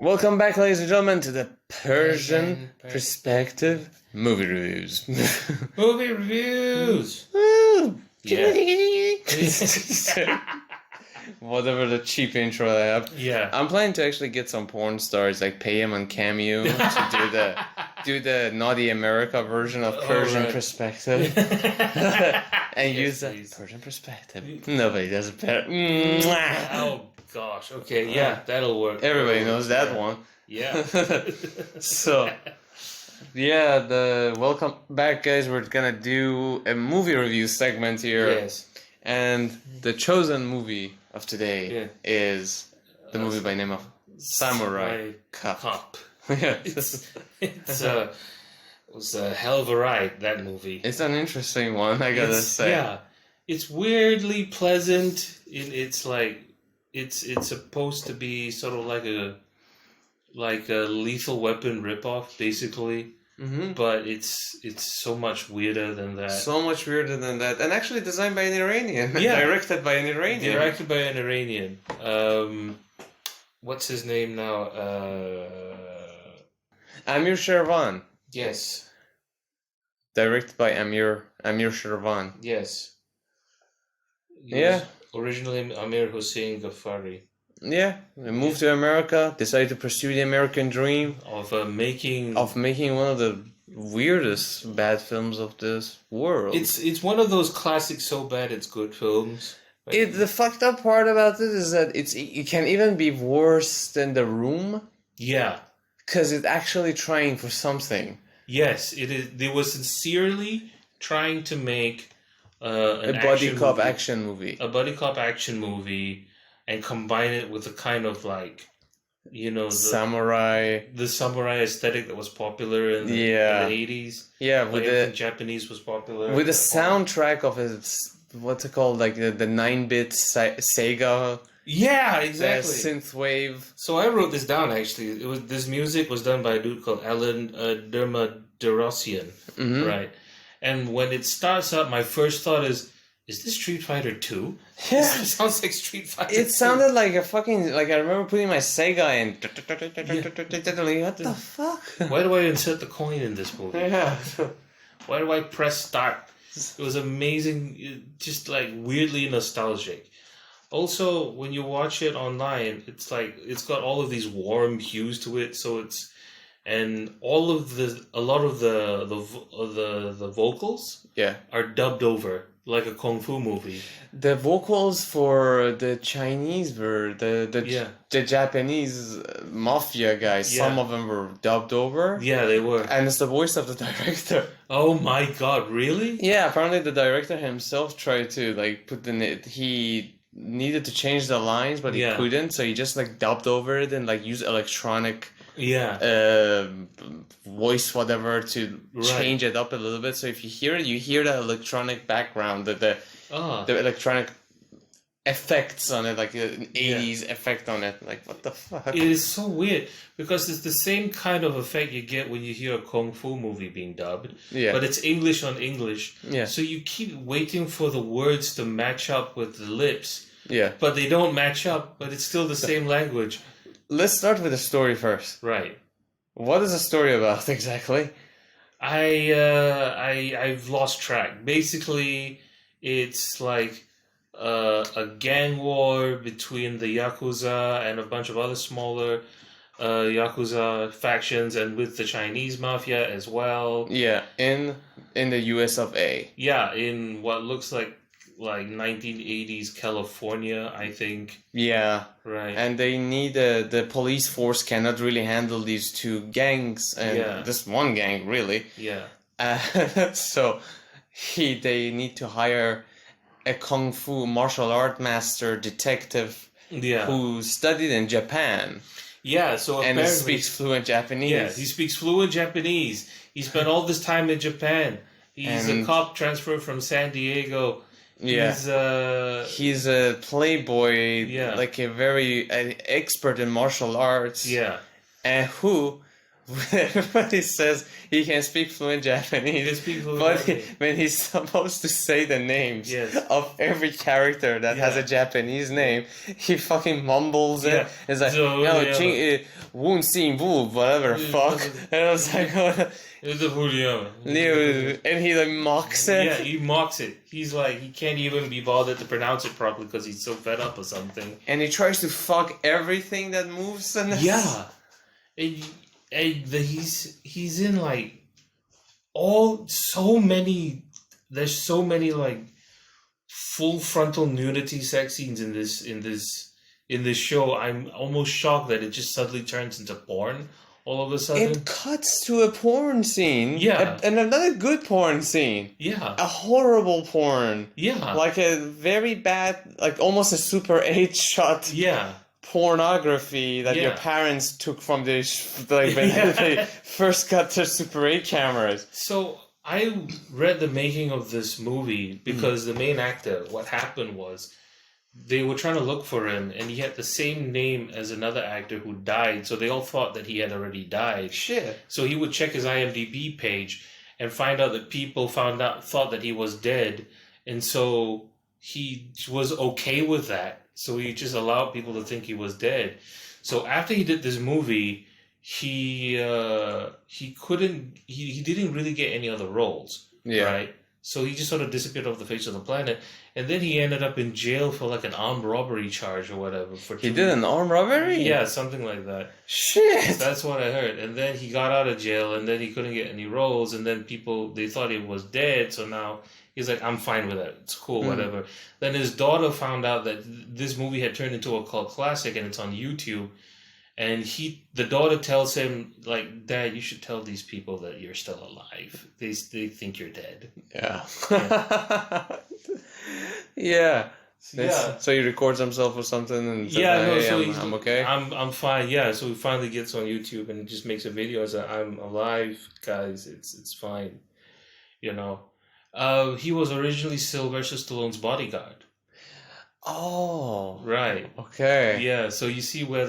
Welcome back, ladies and gentlemen, to the Persian Perspective movie reviews. Movie reviews. Woo! Yeah. Whatever the cheap intro I have. Yeah. I'm planning to actually get some porn stars, like pay them on Cameo to do the Naughty America version of Persian right. Perspective. And use that please. Persian Perspective. Nobody does it better. Mwah! Oh gosh. Okay. Yeah, that'll work. Everybody knows that one. Yeah. So, yeah, welcome back, guys. We're gonna do a movie review segment here. Yes. And the chosen movie of today is the movie by name of Samurai Cop. Yeah. It was a hell of a ride, that movie. It's an interesting one, I gotta say. Yeah. It's weirdly pleasant. It's supposed to be sort of like a Lethal Weapon ripoff, basically. Mm-hmm. But it's so much weirder than that. So much weirder than that. And actually designed by an Iranian. Yeah. Directed by an Iranian. Directed by an Iranian. What's his name now? Amir Shervan. Yes. Directed by Amir Shervan. Yes. He Yeah. was originally Amir Hossein Ghaffari. Yeah. They moved to America, decided to pursue the American dream. Of making one of the weirdest bad films of this world. It's one of those classic so bad it's good films. The fucked up part about this is that it can even be worse than The Room. Yeah. Because it's actually trying for something. Yes, it is. They were sincerely trying to make a buddy cop action movie. A buddy cop action movie, and combine it with the kind of the samurai aesthetic that was popular in the 80s. Yeah, with the Japanese was popular. With the soundtrack of his, what's it called, like the 9-bit Sega. Yeah, exactly. Synthwave. So I wrote this down actually. This music was done by a dude called Alan Dermaderosian, right? And when it starts up, my first thought is this Street Fighter 2? Yeah. It sounds like Street Fighter 2. It sounded like a fucking, I remember putting my Sega in. What the fuck? Why do I insert the coin in this movie? Yeah. Why do I press start? It was amazing, just weirdly nostalgic. Also, when you watch it online, it's got all of these warm hues to it, and a lot of the vocals are dubbed over like a kung fu movie. The vocals for the Chinese were the Japanese mafia guys. Some of them were dubbed over. Yeah, they were. And it's the voice of the director. Oh my god, really? Yeah, apparently the director himself tried to he needed to change the lines, but he couldn't, so he just dubbed over it and used electronic voice whatever to change it up a little bit. So if you hear it, you hear the electronic background, the electronic effects on it, like an 80s effect on it. What the fuck? It is so weird because it's the same kind of effect you get when you hear a kung fu movie being dubbed, but it's English on English. Yeah. So you keep waiting for the words to match up with the lips. Yeah. But they don't match up, but it's still the same language. Let's start with the story first. Right. What is the story about exactly? I've lost track. Basically, it's a gang war between the Yakuza and a bunch of other smaller Yakuza factions, and with the Chinese mafia as well. Yeah, in the US of A. Yeah, in what looks like 1980s California, I think. Yeah. Right. And they need the police force cannot really handle these two gangs and this one gang really. Yeah. So they need to hire a kung fu martial art master detective who studied in Japan. Yeah, so and he speaks fluent Japanese. Yeah, he speaks fluent Japanese. He spent all this time in Japan. He's a cop transferred from San Diego. Yeah, he's a playboy, like a very expert in martial arts. Yeah, and who everybody says he can speak fluent Japanese, when he's supposed to say the names of every character that has a Japanese name, he fucking mumbles it. It's like, Woon Sin Woo, whatever the fuck. And I was like, and he like mocks it. Yeah, he mocks it. He's like, he can't even be bothered to pronounce it properly because he's so fed up or something. And he tries to fuck everything that moves in this. Yeah. He's in like there's so many like full frontal nudity sex scenes in this show. I'm almost shocked that it just suddenly turns into porn all of a sudden. It cuts to a porn scene. Yeah. And another good porn scene. Yeah. A horrible porn. Yeah. Like a very bad, like almost a Super 8 shot. Yeah. Pornography that your parents took from when they first got their Super 8 cameras. So I read the making of this movie because the main actor, what happened was they were trying to look for him and he had the same name as another actor who died, so they all thought that he had already died. Shit. So he would check his IMDb page and find out that people thought that he was dead, and so he was okay with that. So he just allowed people to think he was dead. So after he did this movie, he didn't really get any other roles. Yeah. Right? So he just sort of disappeared off the face of the planet. And then he ended up in jail for like an armed robbery charge or whatever. He did an armed robbery? Yeah, something like that. Shit! That's what I heard. And then he got out of jail and then he couldn't get any roles. And then they thought he was dead. So now he's like, I'm fine with that. It's cool, whatever. Then his daughter found out that this movie had turned into a cult classic and it's on YouTube. And the daughter tells him, like, Dad, you should tell these people that you're still alive. They think you're dead. Yeah. Yeah. So he records himself or something and says, I'm okay. I'm fine. Yeah. So he finally gets on YouTube and just makes a video and says, I'm alive, guys. It's fine. You know. He was originally Sylvester Stallone's bodyguard. Oh. Right. Okay. Yeah, so you see where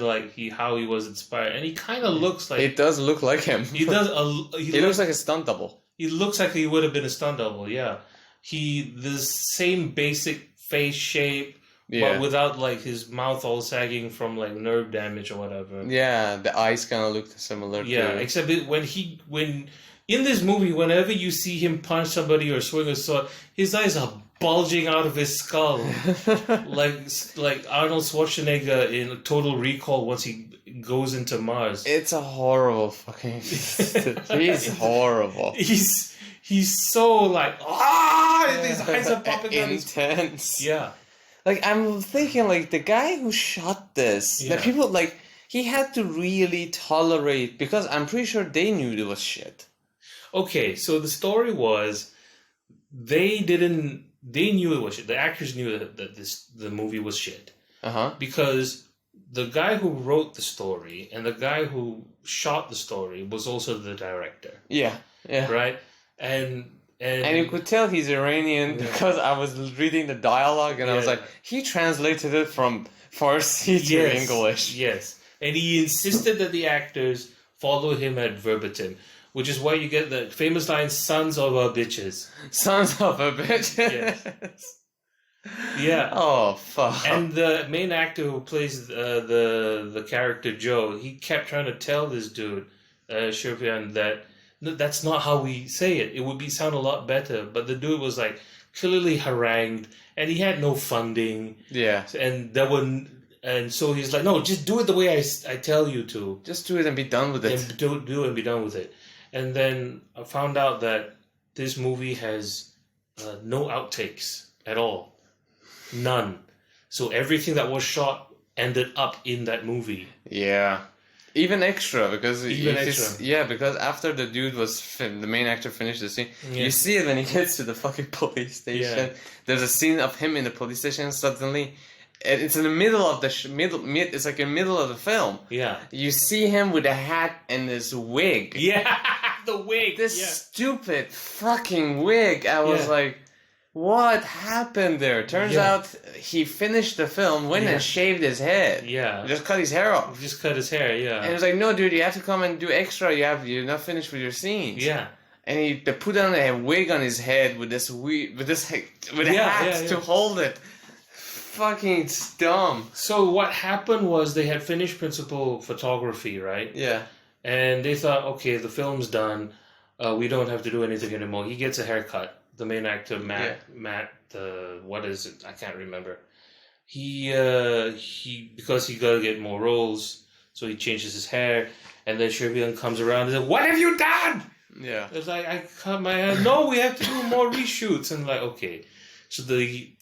how he was inspired. And he kind of looks like... It does look like him. He does. He looks like a stunt double. He looks like he would have been a stunt double, yeah. The same basic face shape, but without his mouth all sagging from nerve damage or whatever. Yeah, the eyes kind of look similar. Yeah, except when in this movie, whenever you see him punch somebody or swing a sword, his eyes are bulging out of his skull, like Arnold Schwarzenegger in Total Recall once he goes into Mars. It's a horrible fucking. He's horrible. He's so his eyes are popping out. Intense. Yeah. I'm thinking the guy who shot this, the people he had to really tolerate, because I'm pretty sure they knew it was shit. Okay, so the story was they knew it was shit. The actors knew that the movie was shit. Because the guy who wrote the story and the guy who shot the story was also the director. Yeah. Yeah. Right? And you could tell he's Iranian because I was reading the dialogue and I was like, he translated it from Farsi to English. Yes. And he insisted that the actors follow him at verbatim. Which is why you get the famous line, "Sons of a bitches." Sons of a bitches. Yes. Yeah. Oh fuck. And the main actor who plays the character Joe, he kept trying to tell this dude, Shirpian, that that's not how we say it. It would sound a lot better. But the dude was clearly harangued, and he had no funding. Yeah. And so he's like, no, just do it the way I tell you to. Just do it and be done with it. And do it and be done with it. And then I found out that this movie has no outtakes at all. None. So everything that was shot ended up in that movie. Yeah. Even extra, because... because after the dude the main actor finished the scene, you see it when he gets to the fucking police station. Yeah. There's a scene of him in the police station suddenly... It's in the middle of it's in the middle of the film. Yeah. You see him with a hat and this wig. Yeah, the wig. This stupid fucking wig. I was like, what happened there? Turns out he finished the film, went and shaved his head. Yeah. Just cut his hair off. Just cut his hair, yeah. And it was like, no, dude, you have to come and do extra. You're not finished with your scenes. Yeah. And they put on a wig on his head with a hat to hold it. Fucking dumb. So what happened was they had finished principal photography, right? Yeah. And they thought, okay, the film's done. We don't have to do anything anymore. He gets a haircut. The main actor, Matt, what is it? I can't remember. He because he got to get more roles, so he changes his hair. And then Shervian comes around and says, "What have you done?" Yeah. It's like, I cut my hair. No, we have to do more reshoots. And like, okay. So they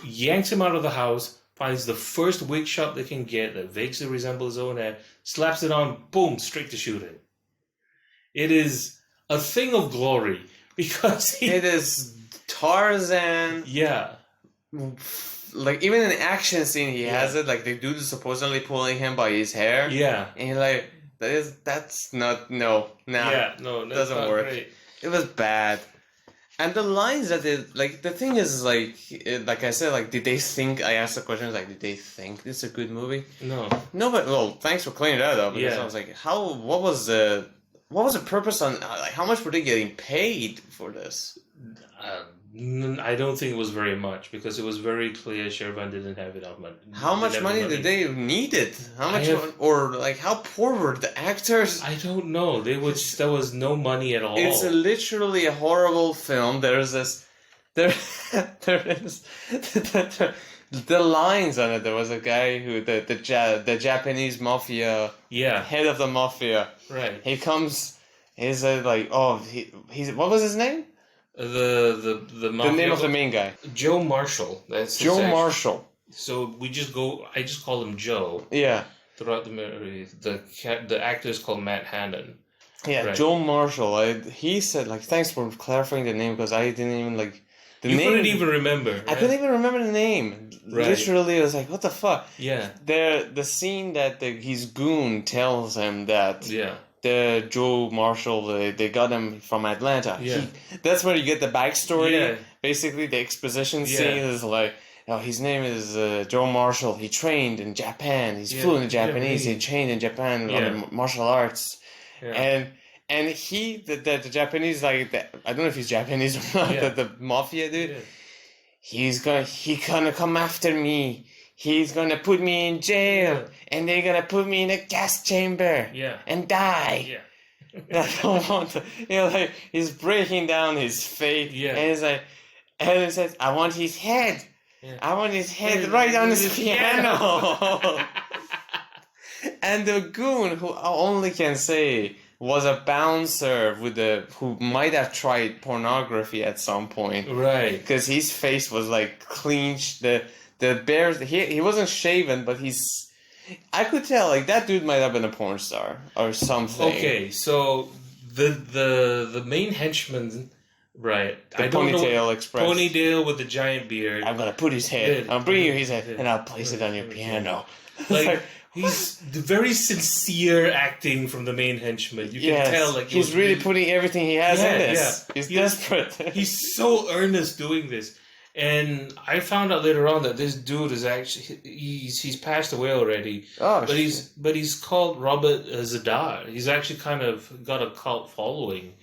yanks him out of the house, finds the first wig shop they can get that vaguely resembles his own hair, slaps it on, boom, straight to shooting. It is a thing of glory because it is Tarzan. Yeah. Like, even in the action scene, he has it. Like, the dude is supposedly pulling him by his hair. Yeah. And you're like, that's not, no, nah. Yeah, no, that's doesn't work. Great. It was bad. And the lines that like, the thing is, like I said, like, did they think, I asked the question, like, did they think this is a good movie? No. No, but, well, thanks for clearing that up, because I was like, what was the purpose on, like, how much were they getting paid for this? I don't think it was very much, because it was very clear Shervan didn't have enough money. How much money did they need it? How much, or like, how poor were the actors? I don't know. There was no money at all. It's literally a horrible film. There is the lines on it. There was a guy who the Japanese mafia head of the mafia. Right. He comes. He's like, oh, he's what was his name? The name of the main guy. Joe Marshall. That's Joe Marshall. So I just call him Joe. Yeah. Throughout the movie, the actor is called Matt Hannon. Yeah, right. Joe Marshall. He said, like, thanks for clarifying the name, because I didn't even like the name. You couldn't even remember. Right? I couldn't even remember the name. Right. Literally, I was like, what the fuck? Yeah. The scene that his goon tells him that. Yeah. The Joe Marshall, they got him from Atlanta. Yeah. That's where you get the backstory. Yeah. Basically, the exposition scene is like, oh, his name is Joe Marshall. He trained in Japan. He's fluent in Japanese. He trained in Japan on martial arts. Yeah. And he, the Japanese, like, I don't know if he's Japanese or not, the mafia dude, he's gonna come after me. He's gonna put me in jail, and they're gonna put me in a gas chamber, and die. Yeah. I don't want to. Like, he's breaking down his faith, and he's like, and he says, "I want his head. I want his head right on his piano." And the goon, who I only can say was a bouncer who might have tried pornography at some point, right? Because his face was like clenched. The bears, he wasn't shaven, but I could tell, like, that dude might have been a porn star or something. Okay, so the main henchman, right? The Ponytail Express. Ponytail with the giant beard. I'm gonna put his head. I'll bring you his head, and I'll place it on your piano. Like, he's very sincere acting from the main henchman. You can tell, like, he's really putting everything he has in this. Yeah. He's desperate. He's so earnest doing this. And I found out later on that this dude is actually he's passed away already. Oh, but he's called Robert Zadar. He's actually kind of got a cult following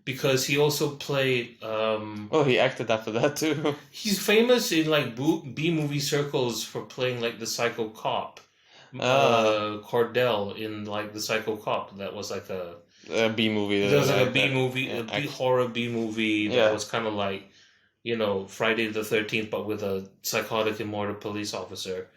because he also played. He acted after that too. He's famous in like B movie circles for playing like the psycho cop, Cordell in like the psycho cop. That was like a B movie. There was like a B movie, horror B movie that was kind of like, you know, Friday the 13th, but with a psychotic immortal police officer.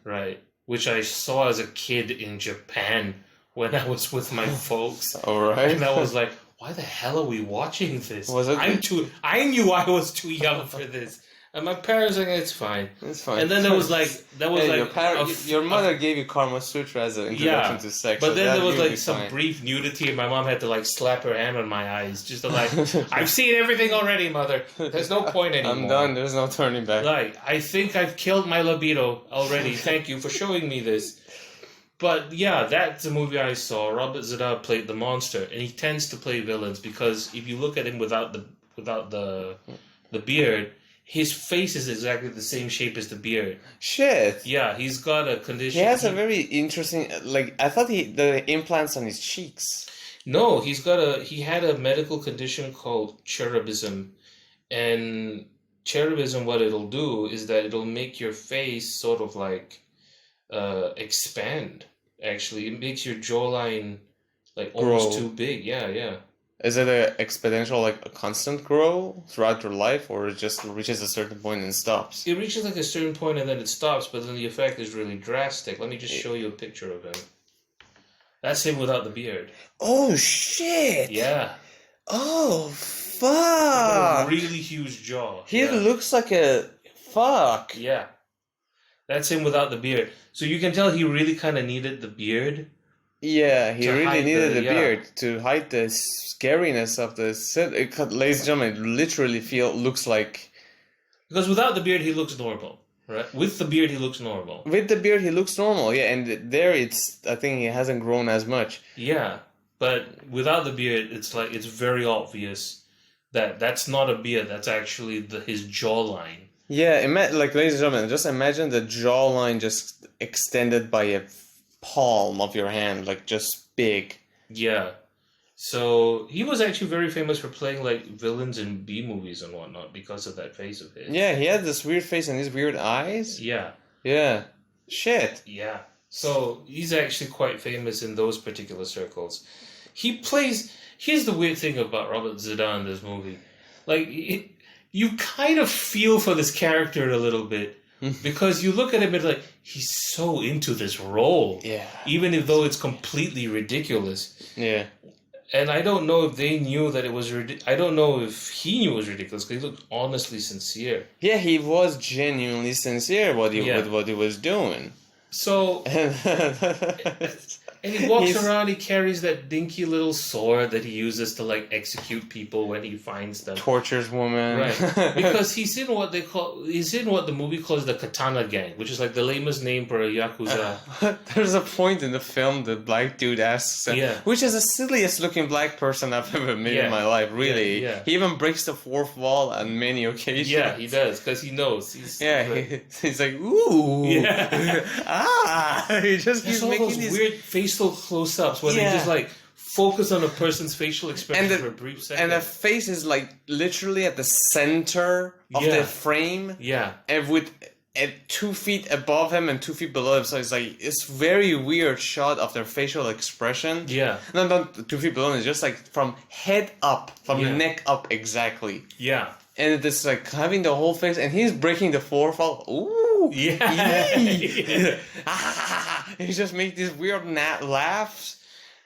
Right. Which I saw as a kid in Japan when I was with my folks. All right. And I was like, why the hell are we watching this? Was it? I knew I was too young for this. And my parents were like, it's fine. It's fine. And then there was like... your mother gave you Karma Sutra as an introduction to sex. But then there was like some brief nudity and my mom had to like slap her hand on my eyes. Just to like, I've seen everything already, mother. There's no point anymore. I'm done. There's no turning back. Like, I think I've killed my libido already. Thank you for showing me this. But yeah, that's the movie I saw. Robert Zadar played the monster. And he tends to play villains because if you look at him without the beard... his face is exactly the same shape as the beard. Shit. Yeah, he's got a condition. He has a very interesting, like, I thought the implants on his cheeks. No, he had a medical condition called cherubism. And cherubism, what it'll do is that it'll make your face sort of like expand. Actually, it makes your jawline like almost too big. Yeah, yeah. Is it a exponential, like a constant grow throughout your life, or it just reaches a certain point and stops? It reaches like a certain point and then it stops, but then the effect is really drastic. Let me just show you a picture of him. That's him without the beard. Oh shit! Yeah. Oh fuck! A really huge jaw. He looks like a fuck. Yeah. That's him without the beard. So you can tell he really kind of needed the beard. Yeah, he really needed the beard to hide the scariness of the set. Ladies and gentlemen, it literally looks like... Because without the beard, he looks normal, right? With the beard, he looks normal. With the beard, he looks normal, yeah. And there, I think he hasn't grown as much. Yeah, but without the beard, it's very obvious that that's not a beard. That's actually his jawline. Yeah, like, ladies and gentlemen, just imagine the jawline just extended by a palm of your hand, like just big. Yeah. So he was actually very famous for playing like villains in B movies and whatnot because of that face of his. Yeah, he had this weird face and these weird eyes. Yeah. Yeah. Shit. Yeah. So he's actually quite famous in those particular circles. Here's the weird thing about Robert Z'Dar in this movie. Like, you kind of feel for this character a little bit. Because you look at him and like, he's so into this role. Yeah. Even though it's completely ridiculous. Yeah. And I don't know if they knew that it was I don't know if he knew it was ridiculous because he looked honestly sincere. Yeah, he was genuinely sincere with what he was doing. So... And he walks around, he carries that dinky little sword that he uses to, like, execute people when he finds them. Tortures women. Right. Because he's in what the movie calls the Katana Gang, which is, like, the lamest name for a Yakuza. There's a point in the film the black dude asks, which is the silliest looking black person I've ever met in my life, really. Yeah. He even breaks the fourth wall on many occasions. Yeah, he does, because he knows. He's like, ooh. Yeah. He just keeps making those these weird facial close-ups where they just like focus on a person's facial expression for a brief second. And the face is like literally at the center of the frame. Yeah. And with 2 feet above him and 2 feet below him. So it's like, it's very weird shot of their facial expression. Yeah. No, not 2 feet below him. It's just like from head up, from neck up exactly. Yeah. And it's like having the whole face, and he's breaking the fourth wall. Ooh. Yeah. He just makes these weird laughs.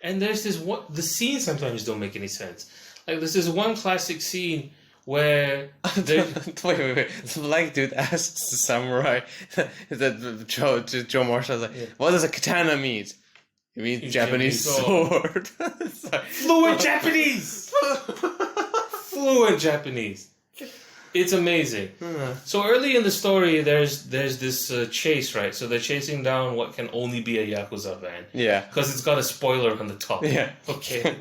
And there's this one. The scenes sometimes don't make any sense. Like there's this one classic scene where wait. The black dude asks the samurai that Joe Marshall's like, what does a katana mean? It means Japanese sword. Fluent Japanese. Fluent Japanese. It's amazing. So early in the story, there's this chase, right? So they're chasing down what can only be a Yakuza van. Yeah. Because it's got a spoiler on the top. Yeah. Okay.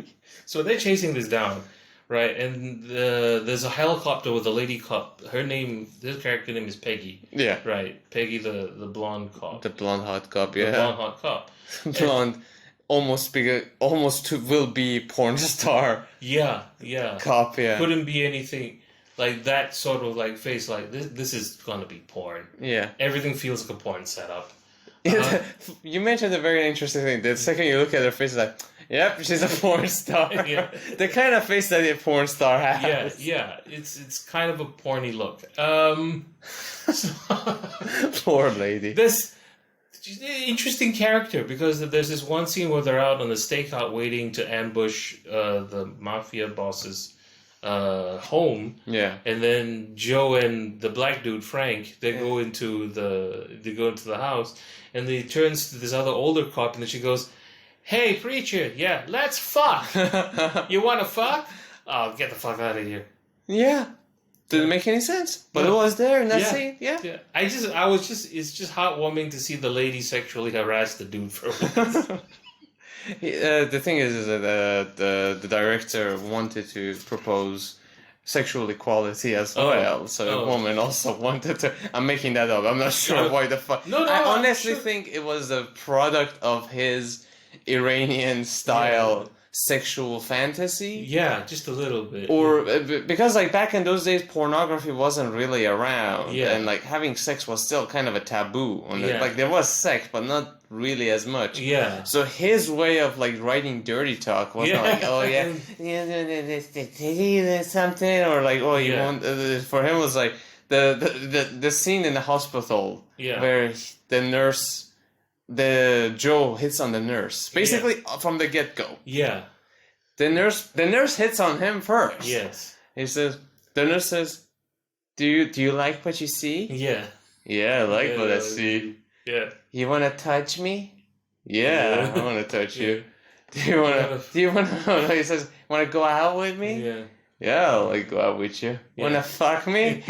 So they're chasing this down, right? And there's a helicopter with a lady cop. This character name is Peggy. Yeah. Right. Peggy, the blonde cop. The blonde hot cop, yeah. The blonde hot cop. Blonde, almost will be porn star. Yeah. Cop, yeah. Couldn't be anything. Like that sort of like face, like this is gonna be porn. Yeah. Everything feels like a porn setup. You mentioned a very interesting thing. The second you look at her face, it's like, yep, she's a porn star. Yeah. The kind of face that a porn star has. Yeah. It's kind of a porny look. Poor lady. This interesting character because there's this one scene where they're out on the stakeout waiting to ambush the mafia boss's home, and then Joe and the black dude Frank they go into the house, and he turns to this other older cop, and then she goes, "Hey preacher, let's fuck. You want to fuck? Oh, get the fuck out of here." Yeah, didn't make any sense, but it was there in that scene. Yeah. It's just heartwarming to see the lady sexually harass the dude for once. The thing is that the director wanted to propose sexual equality as well. So a woman also wanted to. I'm making that up. I'm not sure why the fuck. No, I honestly think it was a product of his Iranian style sexual fantasy. Yeah, just a little bit. Or because like back in those days, pornography wasn't really around, and like having sex was still kind of a taboo. Like there was sex, but not really as much. Yeah. So his way of like writing dirty talk was not like, oh yeah, something, or like, oh you want. For him it was like the scene in the hospital where the nurse. Joe hits on the nurse basically from the get-go. Yeah. The nurse hits on him first. Yes. The nurse says, do you like what you see? Yeah. Yeah, I like what I see. Yeah. You want to touch me? Yeah, I want to touch you. Do you want to he says, want to go out with me? Yeah. Yeah, I'll like go out with you. Want to fuck me?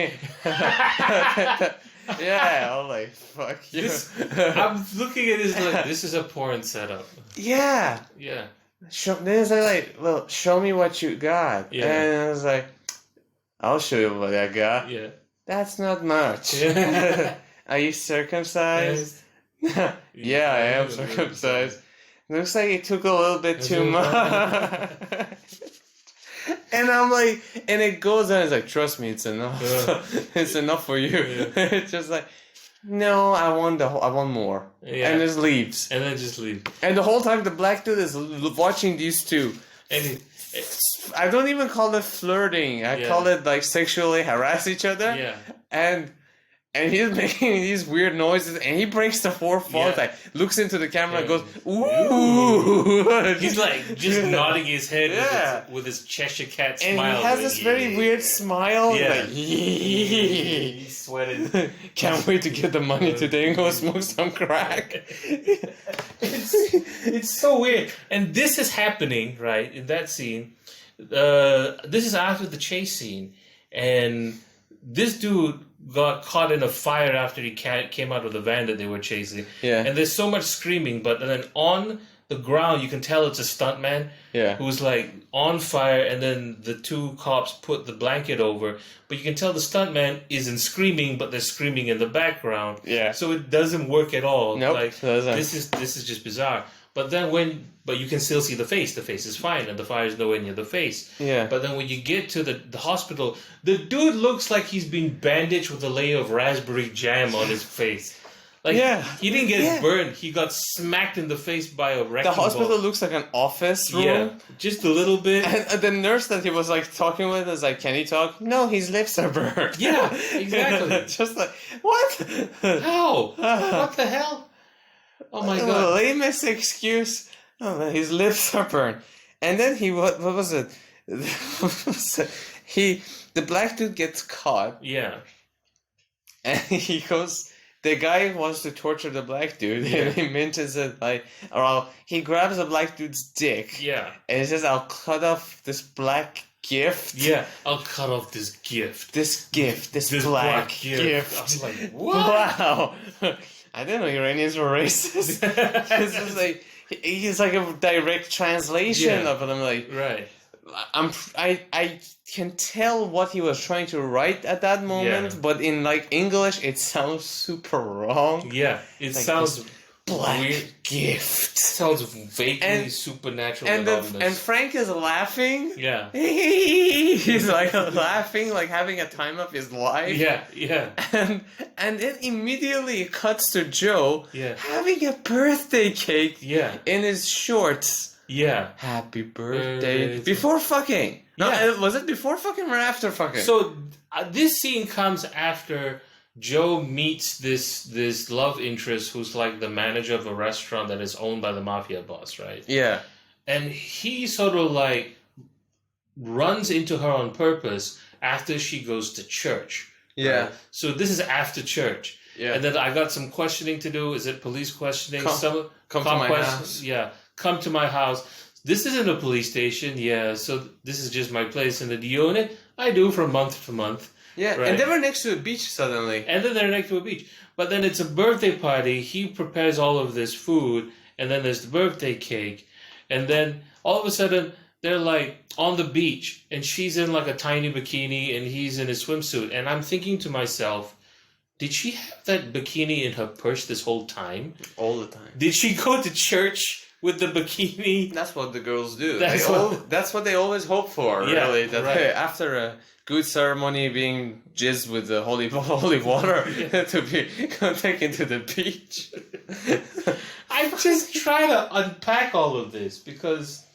Yeah, I'll like fuck you. I'm looking at this like this is a porn setup. Yeah. Yeah. Then it's like, well, show me what you got. Yeah. And I was like, I'll show you what I got. Yeah. That's not much. Yeah. Are you circumcised? Yeah, I am circumcised. Looks like it took a little bit too much. And I'm like, and it goes on. It's like, trust me, it's enough. It's enough for you. It's just like, no, I want more. Yeah. And just leaves. And then just leave. And the whole time the black dude is watching these two. And I don't even call it flirting. I call it like sexually harass each other. Yeah. And he's making these weird noises, and he breaks the fourth wall, like looks into the camera and goes, ooh. He's like just nodding his head with his Cheshire cat smile. And he has this very weird smile. Yeah. Like, he's sweating. Can't wait to get the money today and go smoke some crack. It's so weird. And this is happening, right, in that scene. This is after the chase scene. And this dude got caught in a fire after he came out of the van that they were chasing. Yeah. And there's so much screaming, but then on the ground you can tell it's a stuntman who's like on fire, and then the two cops put the blanket over, but you can tell the stuntman isn't screaming, but they're screaming in the background. Yeah. So it doesn't work at all. Nope, like this is just bizarre. But then but you can still see the face. The face is fine, and the fire is nowhere near the face. Yeah. But then when you get to the hospital, the dude looks like he's been bandaged with a layer of raspberry jam on his face. Like, he didn't get burned. He got smacked in the face by a wrecking ball. The hospital looks like an office room. Yeah, just a little bit. And the nurse that he was like talking with is like, can he talk? No, his lips are burned. Yeah, exactly. Just like, what? How? What the hell? Oh my god. The lamest excuse. Oh man, his lips are burned. And then what was it? The black dude gets caught. Yeah. And he goes, the guy wants to torture the black dude, and he mentions it like, he grabs the black dude's dick. Yeah. And he says, I'll cut off this black gift. Yeah, I'll cut off this gift. This black gift. I was like, what? Wow. I didn't know Iranians were racist. It's just like, he's like a direct translation of them. Like, right. I can tell what he was trying to write at that moment, but in like English, it sounds super wrong. Yeah, it like sounds black weird. Gift. It sounds vaguely supernatural. And Frank is laughing. Yeah, he's like laughing, like having a time of his life. Yeah, yeah. And then immediately it cuts to Joe having a birthday cake. In his shorts. Yeah. Happy birthday. Before fucking. No, was it before fucking or after fucking? So this scene comes after Joe meets this love interest who's like the manager of a restaurant that is owned by the mafia boss, right? Yeah. And he sort of like runs into her on purpose after she goes to church. Yeah. Right? So this is after church. Yeah. And then I got some questioning to do. Is it police questioning? Come to my house. Yeah. Come to my house. This isn't a police station. Yeah, so this is just my place. And do you own it? I do, from month to month. Yeah, right? And they were next to a beach suddenly. And then they're next to a beach. But then it's a birthday party. He prepares all of this food. And then there's the birthday cake. And then all of a sudden, they're like on the beach, and she's in like a tiny bikini, and he's in a swimsuit, and I'm thinking to myself, did she have that bikini in her purse this whole time? All the time. Did she go to church with the bikini? That's what the girls do. That's what they always hope for, Yeah, really. That right. After a good ceremony, being jizzed with the holy water to be taken to the beach. I'm just trying to unpack all of this because,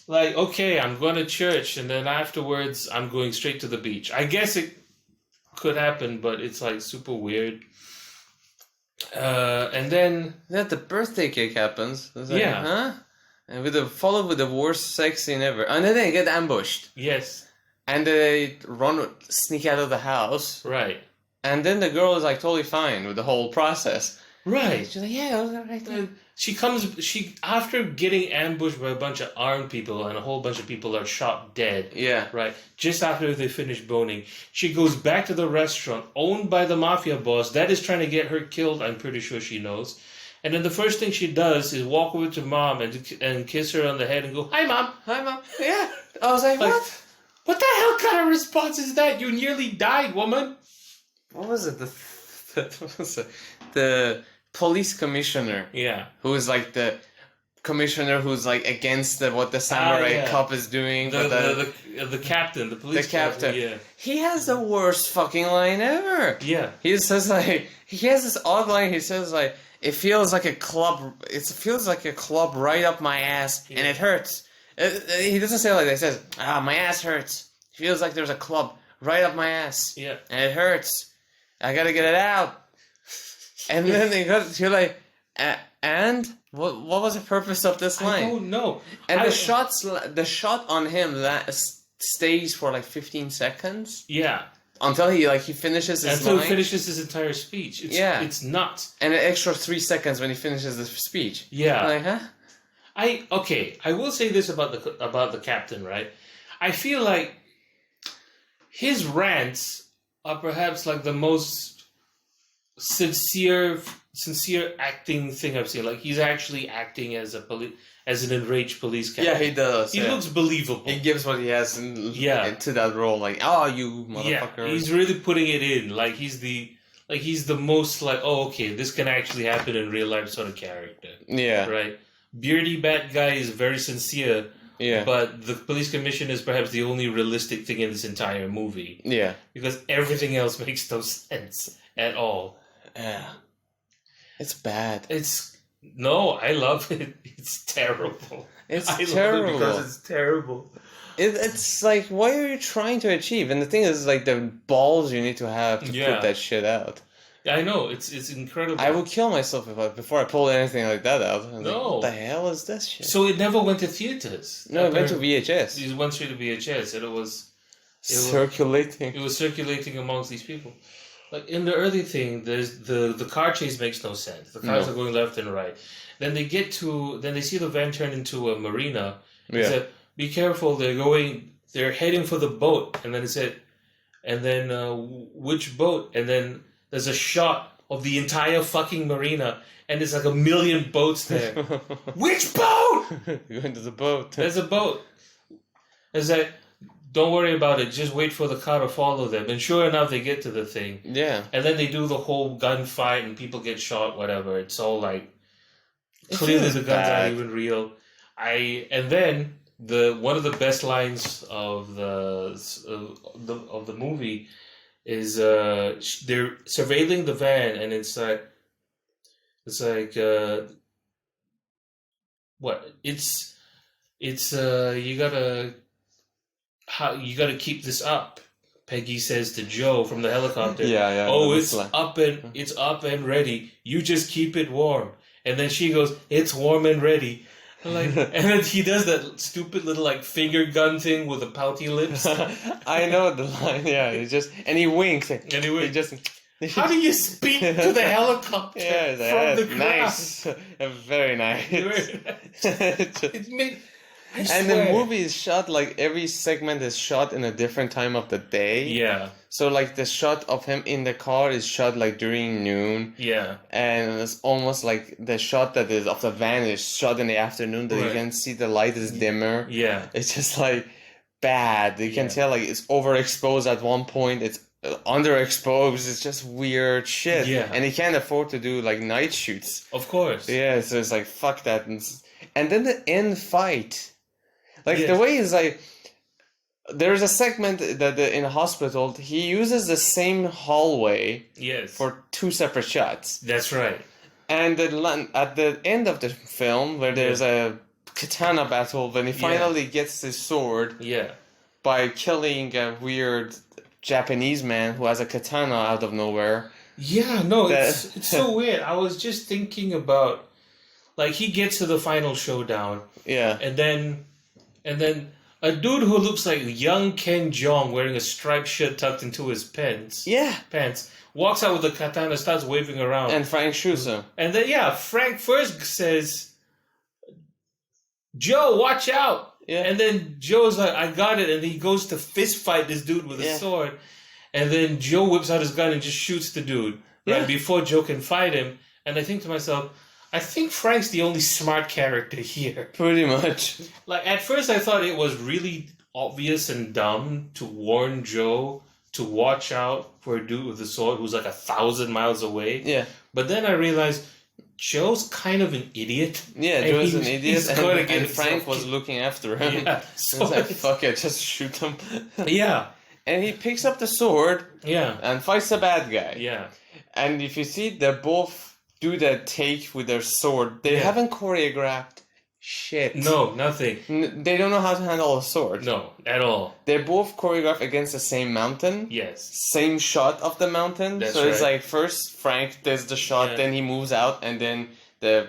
like, okay, I'm going to church, and then afterwards I'm going straight to the beach. I guess it could happen, but it's like super weird. And then the birthday cake happens. It's like, yeah, huh? And followed with the worst sex scene ever. And then they get ambushed. Yes. And they sneak out of the house. Right. And then the girl is like totally fine with the whole process. Right. She's like, yeah, I was right. She after getting ambushed by a bunch of armed people, and a whole bunch of people are shot dead. Yeah. Right. Just after they finish boning, she goes back to the restaurant owned by the mafia boss that is trying to get her killed. I'm pretty sure she knows. And then the first thing she does is walk over to mom and kiss her on the head and go, "Hi, mom. Hi, mom." Yeah. I was like, what? What the hell kind of response is that? You nearly died, woman. What was it? The police commissioner. Yeah. Who is like the commissioner who's like against what the samurai cop is doing. The captain, the police captain. Yeah. He has the worst fucking line ever. Yeah. He says like, he has this odd line. He says like, it feels like a club right up my ass, and it hurts. He doesn't say it like that. He says, my ass hurts. It feels like there's a club right up my ass. Yeah. And it hurts. I gotta get it out. And then you're like, and what was the purpose of this line? I don't know. And the shot on him stays for like 15 seconds. Yeah. Until he finishes his line. Until he finishes his entire speech. It's nuts. And an extra 3 seconds when he finishes the speech. Yeah. I'm like, huh? I will say this about the captain, right? I feel like his rants are perhaps like the most sincere acting thing I've seen. Like, he's actually acting as an enraged police captain. Yeah, he does. He looks believable. He gives what he has to that role. Like, oh, you motherfucker. Yeah, he's really putting it in. Like, he's the most like, oh, okay, this can actually happen in real life sort of character. Yeah. Right? Beardy bad guy is very sincere. Yeah. But the police commission is perhaps the only realistic thing in this entire movie. Yeah. Because everything else makes no sense at all. Yeah. It's bad. No, I love it. It's terrible. It's terrible. Love it because it's terrible. It's like, what are you trying to achieve? And the thing is, like, the balls you need to have to put that shit out. I know, it's incredible. I would kill myself before I pulled anything like that out. No. What the hell is this shit? So it never went to theaters? No, it went to VHS. It went straight to VHS, and it was circulating. It was circulating amongst these people. Like, in the early thing, there's the car chase makes no sense. The cars are going left and right. Then they see the van turn into a marina. It said, be careful, they're heading for the boat. And then it said, which boat? And then there's a shot of the entire fucking marina, and there's like 1 million boats there. Which boat? You're into the boat. There's a boat. It's like, don't worry about it, just wait for the car to follow them. And sure enough, they get to the thing. Yeah. And then they do the whole gunfight, and people get shot, whatever. It's all like, clearly the guns aren't even real. And then one of the best lines of the movie is they're surveilling the van, and it's like you gotta keep this up. Peggy says to Joe from the helicopter. Yeah. Oh, it's up and ready. You just keep it warm. And then she goes, it's warm and ready. And then he does that stupid little like finger gun thing with the pouty lips. I know the line. Yeah, he winks. How do you speak to the helicopter from the ground? Nice, very nice. And the movie is shot like every segment is shot in a different time of the day. Yeah. So like the shot of him in the car is shot like during noon. Yeah. And it's almost like the shot that is of the van is shot in the afternoon that you can see the light is dimmer. Yeah. It's just like bad. You can tell like it's overexposed at one point. It's underexposed. It's just weird shit. Yeah. And he can't afford to do like night shoots. Of course. Yeah, so it's like fuck that. And then the end fight. Like the way is like there's a segment that in a hospital he uses the same hallway for 2 separate shots. That's right. And at the end of the film where there's a katana battle when he finally gets his sword by killing a weird Japanese man who has a katana out of nowhere. Yeah, no, it's so weird. I was just thinking about like he gets to the final showdown. Yeah. And then a dude who looks like young Ken Jeong wearing a striped shirt tucked into his pants. Yeah. Pants. Walks out with a katana, starts waving around. And Frank shoots him. And then, Frank first says, Joe, watch out. Yeah. And then Joe's like, I got it. And he goes to fist fight this dude with a sword. And then Joe whips out his gun and just shoots the dude. Right? Before Joe can fight him. And I think to myself, I think Frank's the only smart character here. Pretty much. Like, at first I thought it was really obvious and dumb to warn Joe to watch out for a dude with a sword who's like 1,000 miles away. Yeah. But then I realized Joe's kind of an idiot. Yeah, Joe's an idiot. And Frank was looking after him. Yeah. So it's like, fuck it, just shoot him. Yeah. And he picks up the sword. Yeah. And fights the bad guy. Yeah. And if you see, they're both do that take with their sword. They haven't choreographed shit. No, nothing. They don't know how to handle a sword. No, at all. They're both choreographed against the same mountain. Yes. Same shot of the mountain. That's so it's like first Frank does the shot, then he moves out, and then the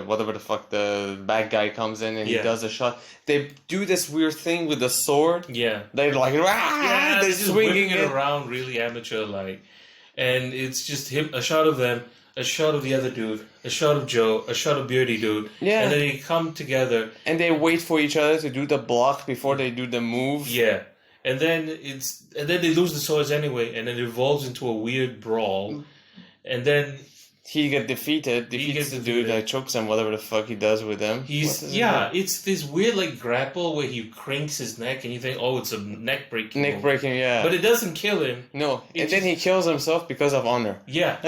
whatever the fuck the bad guy comes in and he does a shot. They do this weird thing with the sword. Yeah. They're like they're just swinging it around really amateur like, and it's just him. A shot of them. A shot of the other dude, a shot of Joe, a shot of Beardy dude, and then they come together. And they wait for each other to do the block before they do the move. Yeah. And then they lose the swords anyway, and it evolves into a weird brawl. And then he gets defeated. Defeats the dude that chokes him, whatever the fuck he does with him. It's this weird like grapple where he cranks his neck and you think, oh, it's a neck breaking. Neck breaking, yeah. But it doesn't kill him. No, and then he kills himself because of honor. Yeah.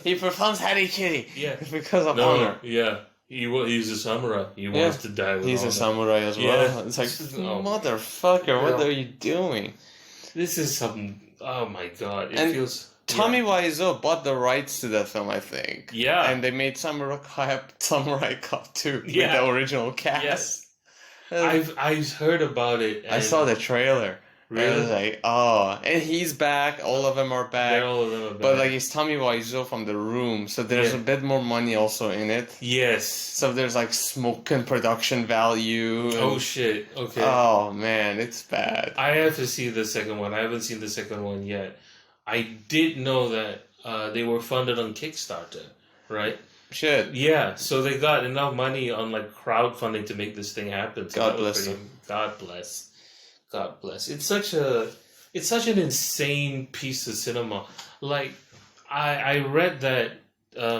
He performs harikiri. Yeah. Because of honor. Yeah. He's a samurai. He wants to die with He's honor. A samurai as well. Yeah. It's like, motherfucker, what are you doing? This is something, oh my god, it feels... Tommy Wiseau bought the rights to that film, I think. Yeah. And they made Samurai Cop 2 with the original cast. Yes. I've heard about it. I saw the trailer. Really? I was like, oh. And he's back. All of them are back. All of them are back. But like, it's Tommy Wiseau from The Room, so there's a bit more money also in it. Yes. So there's like smoke and production value. Oh shit, okay. Oh man, it's bad. I have to see the second one. I haven't seen the second one yet. I did know that they were funded on Kickstarter, right? Shit. Yeah, so they got enough money on like crowdfunding to make this thing happen. So God bless them. God bless. God bless. It's such an insane piece of cinema. Like I read that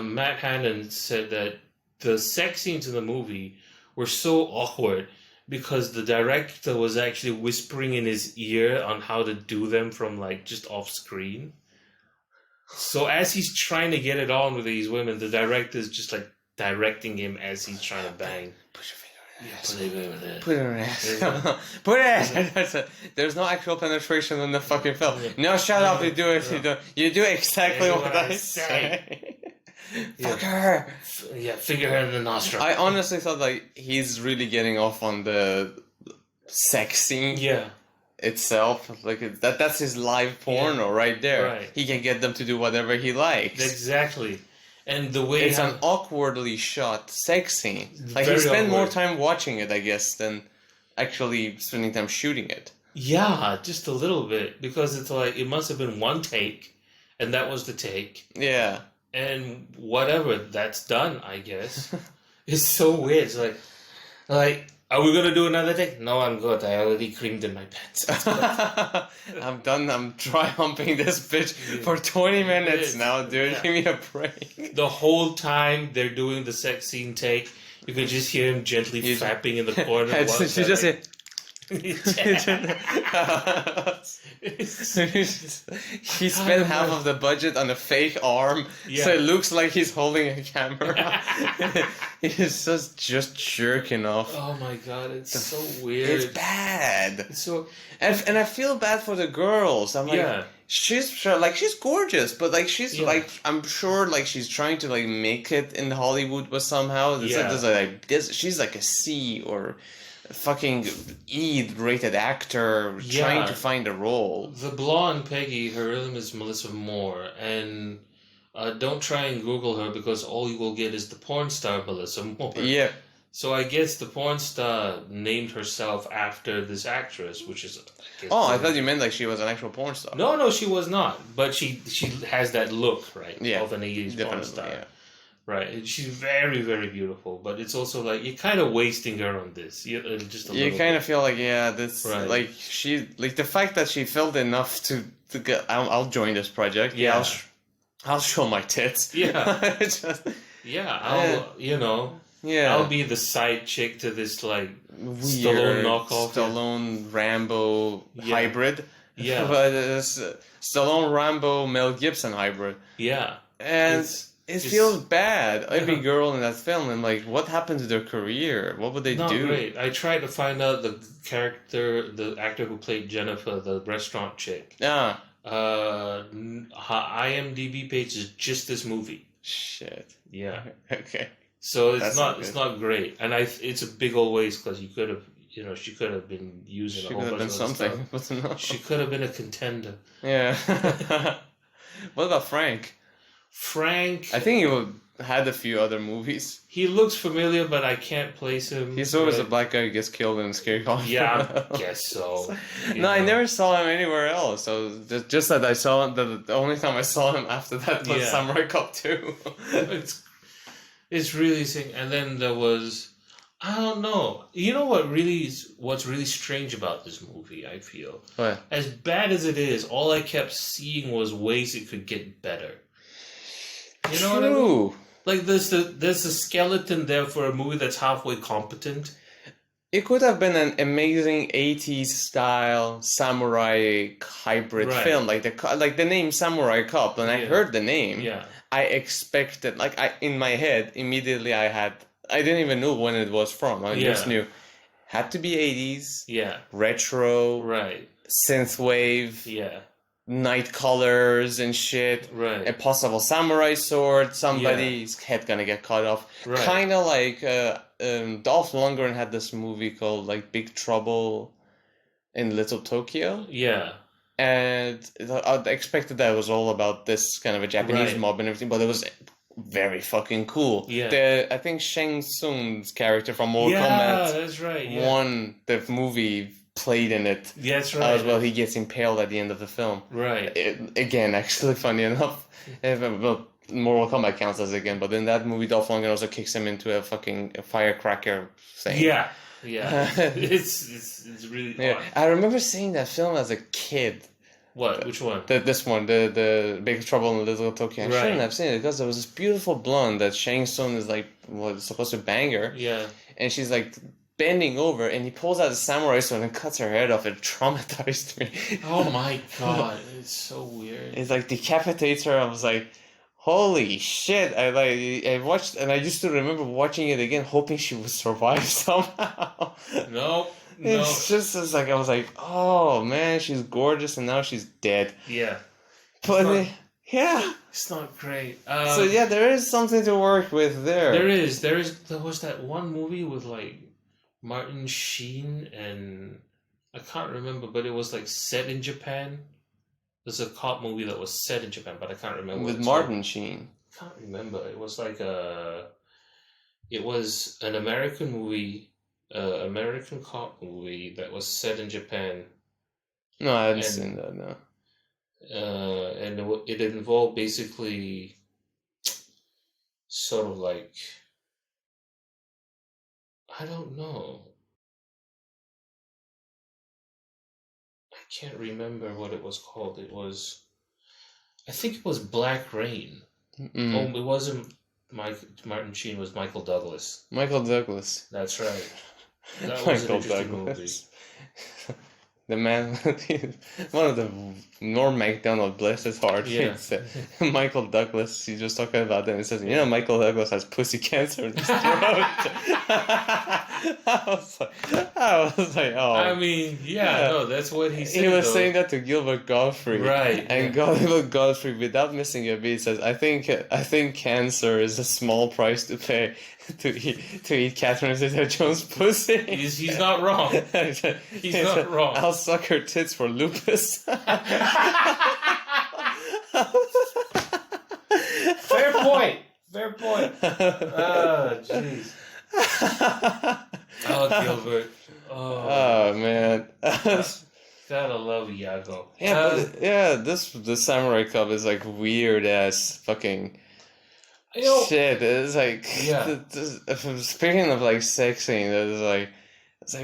Matt Hannon said that the sex scenes in the movie were so awkward because the director was actually whispering in his ear on how to do them from like just off screen. So as he's trying to get it on with these women, the director's just like directing him as he's trying to bang. Push your finger in ass. Put it in her ass. Put it in. There's no actual penetration in the fucking film. No, shut up. You do it. You do exactly what I say. Fuck her. Yeah, finger her in the nostril. I honestly thought like he's really getting off on the sex scene. Yeah. Itself, like that's his live porno right there. Right. He can get them to do whatever he likes. Exactly. And the way it's an awkwardly shot sex scene. Like he spent more time watching it, I guess, than actually spending time shooting it. Yeah, just a little bit, because it's like it must have been one take, and that was the take. Yeah. And whatever, that's done, I guess. It's so weird. It's like, Like, are we gonna do another day? No, I'm good. I already creamed in my pants. I'm done. I'm dry humping this bitch for 20 minutes now, dude. Yeah. Give me a break. The whole time they're doing the sex scene take, you could just hear him gently flapping in the corner. She just said. He spent half of the budget on a fake arm, so it looks like he's holding a camera. He's just jerking off. Oh my god, it's so weird. It's bad. It's so, and I feel bad for the girls. I'm like, she's gorgeous, but like like, I'm sure like she's trying to like make it in Hollywood, but somehow she's like a C or fucking E-rated actor trying to find a role. The blonde Peggy, her real name is Melissa Moore, and don't try and Google her because all you will get is the porn star Melissa Moore. Yeah. So I guess the porn star named herself after this actress, which is... I thought you meant like she was an actual porn star. No, she was not. But she has that look, right? Yeah. Of an 80s porn star. Yeah. Right, she's very, very beautiful, but it's also like you're kind of wasting her on this. You kind of feel like this like she like the fact that she felt enough to get. I'll join this project. Yeah, I'll show my tits. Yeah, I'll be the side chick to this like weird Stallone knockoff, Stallone Rambo hybrid. Yeah, but it's Stallone Rambo Mel Gibson hybrid. Yeah, and. It feels bad. Every girl in that film, and like, what happened to their career? What would they do? Not great. I tried to find out the actor who played Jennifer, the restaurant chick. Yeah. Her IMDb page is just this movie. Shit. Yeah. Okay. So it's not great, and it's a big old waste because you could have. She could have been using a whole bunch of something. She could have been a contender. Yeah. What about Frank? I think he had a few other movies. He looks familiar, but I can't place him. He's always a black guy who gets killed in a scary coffin. Yeah, I guess so. I never saw him anywhere else. So just that I saw him, the only time I saw him after that was Samurai Cop 2. It's really sick. And then there was, I don't know. You know what's really strange about this movie, I feel? What? As bad as it is, all I kept seeing was ways it could get better. You know what I mean? Like there's a skeleton there for a movie that's halfway competent. It could have been an amazing 80s style samurai hybrid film, like the name Samurai Cop. When I heard the name, I expected in my head immediately. I didn't even know when it was from. I just knew had to be 80s. Yeah, retro. Right. Synthwave. Yeah. Night colors and shit. Right. A possible samurai sword. Somebody's head gonna get cut off. Right. Kind of like Dolph Lundgren had this movie called like Big Trouble in Little Tokyo. Yeah. And I expected that it was all about this kind of a Japanese mob and everything, but it was very fucking cool. Yeah. I think Shang Tsung's character from Mortal Kombat. That's right. Won the movie. Played in it. That's right. As well, he gets impaled at the end of the film. Right. Again, actually, funny enough, well, Mortal Kombat counts as again, but in that movie, Dolph Lundgren also kicks him into a firecracker thing. Yeah. Yeah. it's really odd. I remember seeing that film as a kid. What? Which one? This one, the Big Trouble in Little Tokyo. I shouldn't have seen it because there was this beautiful blonde that Shang Tsung is like supposed to bang her. Yeah. And she's like bending over, and he pulls out a samurai sword and cuts her head off. It traumatized me. Oh my god, it's so weird. It like decapitates her. I was like, holy shit! I watched, and I used to remember watching it again, hoping she would survive somehow. Nope. It's just like I was like, oh man, she's gorgeous, and now she's dead. Yeah. But yeah, it's not great. So yeah, there is something to work with there. There was that one movie with like Martin Sheen and I can't remember, but it was like set in Japan. There's a cop movie that was set in Japan, but I can't remember. With Martin Sheen. I can't remember. It was like it was an American movie, American cop movie that was set in Japan. No, I hadn't seen that. No. And it involved basically sort of like I don't know. I can't remember what it was called. I think it was Black Rain. Oh, it wasn't Martin Sheen, it was Michael Douglas. Michael Douglas. That's right. That was an interesting movie. The man, one of the Norm MacDonald, bless his heart. Yeah. Michael Douglas, he's just talking about that and he says, Michael Douglas has pussy cancer in his throat. I was like, oh. I mean, no, that's what he said. He was saying that to Gilbert Gottfried. Right. And Gilbert Gottfried, without missing a beat, says, I think cancer is a small price to pay to eat Catherine Zeta-Jones' pussy. He's not wrong. He's not wrong. I'll suck her tits for lupus. Fair point. Oh, jeez. Oh, Gilbert. Oh man. Gotta love Iago. Yeah, the Samurai Cop is like weird ass fucking shit. It's like speaking of like sex scene, it's like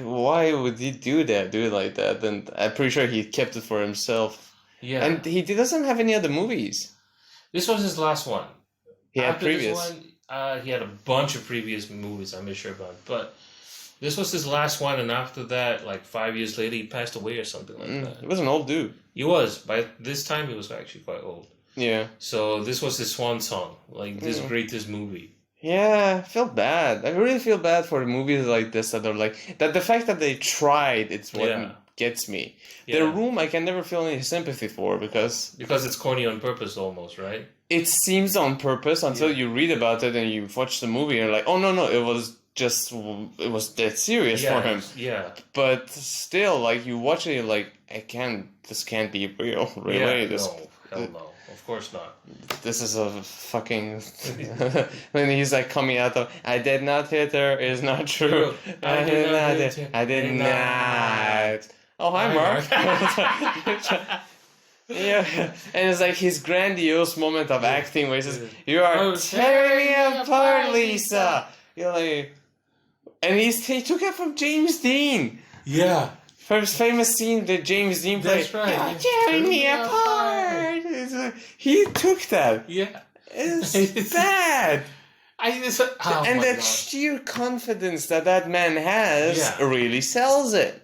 why would he do like that? And I'm pretty sure he kept it for himself. Yeah. And he doesn't have any other movies. This was his last one. He had previous. This one, he had a bunch of previous movies, I'm not sure about. But this was his last one, and after that, like 5 years later, he passed away or something like that. He was an old dude. He was. By this time, he was actually quite old. Yeah. So this was his swan song. Like, this greatest movie. Yeah, I feel bad. I really feel bad for movies like this that are like... that. The fact that they tried, it's what gets me. Yeah. The Room, I can never feel any sympathy for because... because it's corny on purpose almost, right? It seems on purpose until you read about it and you watch the movie and you're like, oh, no, it was dead serious for him. Yeah. But still, like, you watch it, you're like, this can't be real, really. Yeah, hell no. Of course not. This is a fucking... when he's like coming out of, I did not hit her, it's not true. I did not. Oh, hi, Mark. Yeah, and it's like his grandiose moment of acting where he says, you are tearing me apart, Lisa. You're like... and he took it from James Dean. Yeah. First famous scene that James Dean played. That's right. You're tearing me apart. He took that. Yeah. It's bad. And that sheer confidence that man has really sells it.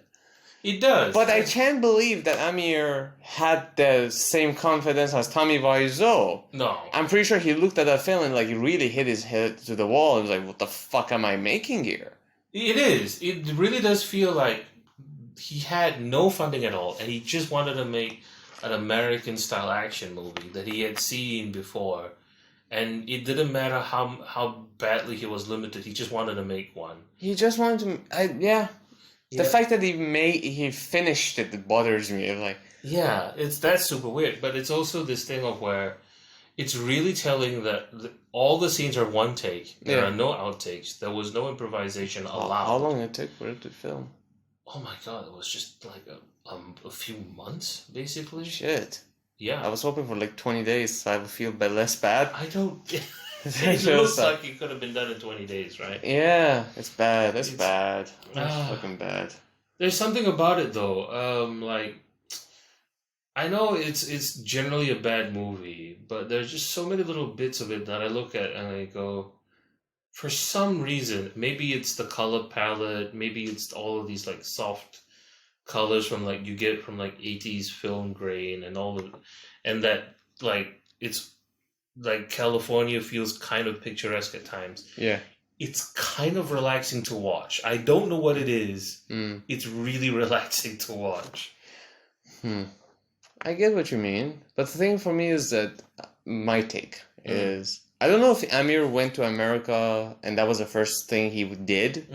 It does. But I can't believe that Amir had the same confidence as Tommy Wiseau. No. I'm pretty sure he looked at that film and like he really hit his head to the wall and was like, what the fuck am I making here? It is. It really does feel like he had no funding at all and he just wanted to make an American-style action movie that he had seen before. And it didn't matter how badly he was limited. He just wanted to make one. He just wanted to... The fact that he finished it bothers me. Like, that's super weird. But it's also this thing of where it's really telling that all the scenes are one take. There are no outtakes. There was no improvisation allowed. How long it took for it to film? Oh my god, it was just like a few months, basically. Shit. Yeah. I was hoping for like 20 days so I would feel less bad. I don't... It looks like it could have been done in 20 days, right? Yeah, it's bad. It's bad. It's fucking bad. There's something about it, though. Like, I know it's generally a bad movie, but there's just so many little bits of it that I look at and I go, for some reason, maybe it's the color palette, maybe it's all of these, like, soft colors from, like, you get from, like, 80s film grain and all of it, and that, like, it's... like California feels kind of picturesque at times. Yeah. It's kind of relaxing to watch. I don't know what it is. It's really relaxing to watch. I get what you mean. But the thing for me is that my take is... I don't know if Amir went to America and that was the first thing he did.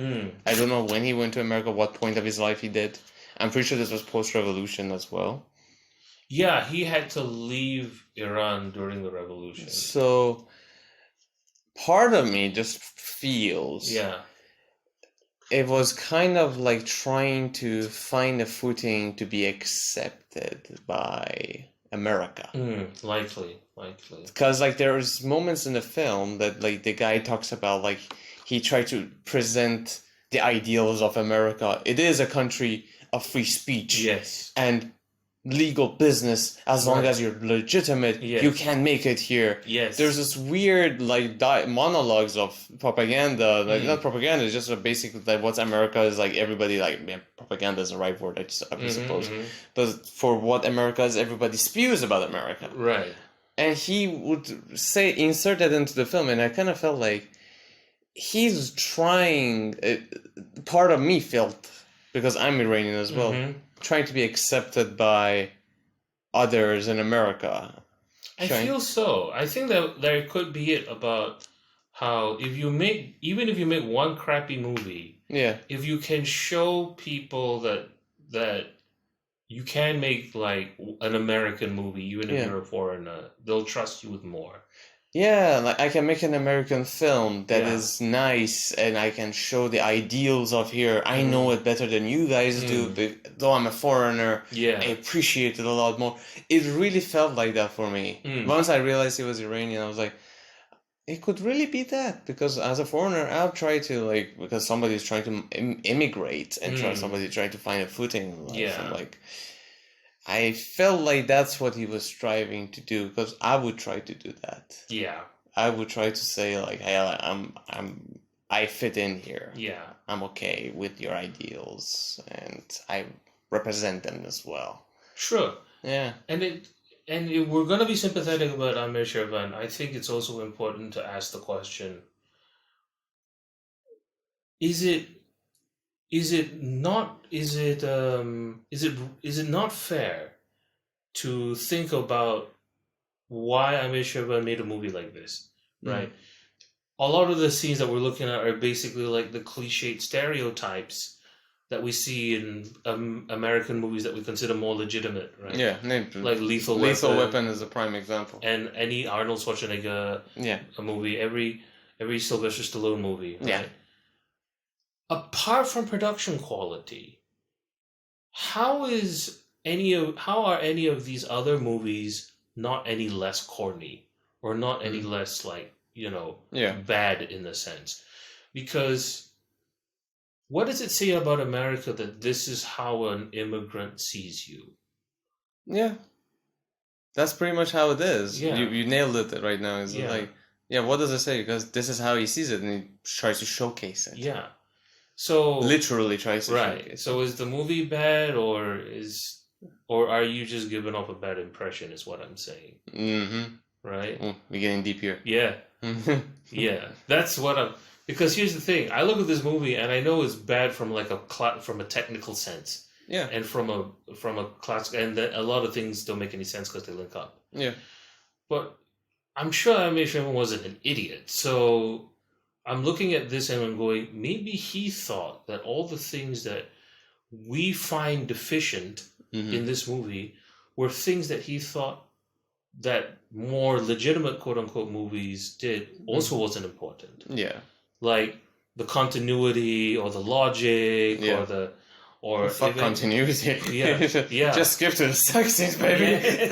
I don't know when he went to America, what point of his life he did. I'm pretty sure this was post-revolution as well. Yeah, he had to leave Iran during the revolution. So, part of me just feels... it was kind of like trying to find a footing to be accepted by America. Likely. Because, like, there's moments in the film that, like, the guy talks about, like, he tried to present the ideals of America. It is a country of free speech. Yes. And legal business. As long as you're legitimate, you can make it here. Yes. There's this weird like monologues of propaganda. Like not propaganda. It's just basically like what's America is like. Everybody like propaganda is the right word. I suppose. But for what America is, everybody spews about America. Right. And he would insert that into the film, and I kind of felt like he's trying. Part of me felt, because I'm Iranian as well, trying to be accepted by others in America. I feel so. I think that there could be it about how even if you make one crappy movie, if you can show people that you can make like an American movie, even if you're a foreigner, they'll trust you with more. Yeah, like I can make an American film that is nice, and I can show the ideals of here. I know it better than you guys do, but though I'm a foreigner, I appreciate it a lot more. It really felt like that for me. Once I realized he was Iranian, I was like, it could really be that, because as a foreigner, I'll try to like, because somebody's trying to immigrate and somebody's trying to find a footing in life. And like, I felt like that's what he was striving to do, because I would try to do that. Yeah. I would try to say like, hey, I fit in here. Yeah. I'm okay with your ideals, and I represent them as well. Sure. Yeah. And we're going to be sympathetic about Amir Shervan. I think it's also important to ask the question, is it not fair to think about why Amir Shervan made a movie like this, right? A lot of the scenes that we're looking at are basically like the cliched stereotypes that we see in American movies that we consider more legitimate, right? Yeah, like Lethal Weapon. Lethal Weapon is a prime example. And any Arnold Schwarzenegger a movie, every Sylvester Stallone movie, right? Yeah. Apart from production quality, how are any of these other movies not any less corny or not any less like, bad in the sense? Because what does it say about America that this is how an immigrant sees you? Yeah. That's pretty much how it is. Yeah. You nailed it right now. It's like, what does it say? Because this is how he sees it, and he tries to showcase it. Yeah. So literally tries to showcase it. So is the movie bad, or are you just giving off a bad impression is what I'm saying. Mm-hmm. Right? We're getting deep here. Yeah. Yeah. That's what I'm... Because here's the thing. I look at this movie and I know it's bad from like from a technical sense. Yeah. And from a class... And a lot of things don't make any sense because they link up. Yeah. But I'm sure Amir Shervan wasn't an idiot. So I'm looking at this and I'm going, maybe he thought that all the things that we find deficient in this movie were things that he thought that more legitimate quote-unquote movies did also wasn't important. Yeah. Like the continuity or the logic or fuck even, continuity. Yeah. Just skip to the sex scenes, baby.